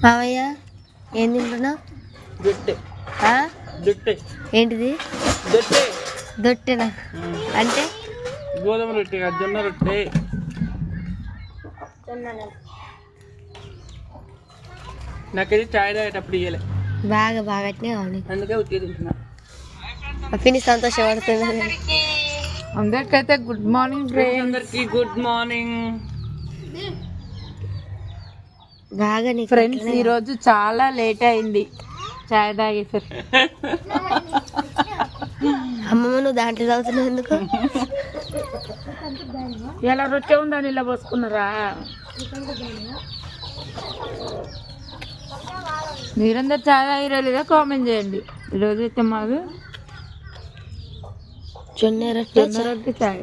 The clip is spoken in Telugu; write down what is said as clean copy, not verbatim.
మావయ్య ఏం తింటున్నావు? ఏంటిది? దొట్టెనా అంటే? గోధుమ రొట్టె, జొన్న రొట్టె. నాకైతే చాయ్ తాగేటప్పుడు ఇయ్యలే, బాగా బాగానే కావాలి, అందుకే ఉత్తి తింటున్నా. పిన్ని సంతోషపడుతుంది. అందరికైతే గుడ్ మార్నింగ్ ఫ్రెండ్స్. అందరికి గుడ్ మార్నింగ్. బాగా ఫ్రెండ్స్ ఈరోజు చాలా లేట్ అయింది చాయ్ తాగేసరి. అమ్మమ్మ నువ్వు దాంట్లో తాగుతున్నావు ఎందుకు? ఎలా రొట్టె ఉందని ఇలా పోసుకున్నారా? మీరందరు చాయ్ తాగిరా లేదా కామెంట్ చేయండి. ఈరోజు అయితే మాది జొన్న రొట్టె చాయ్.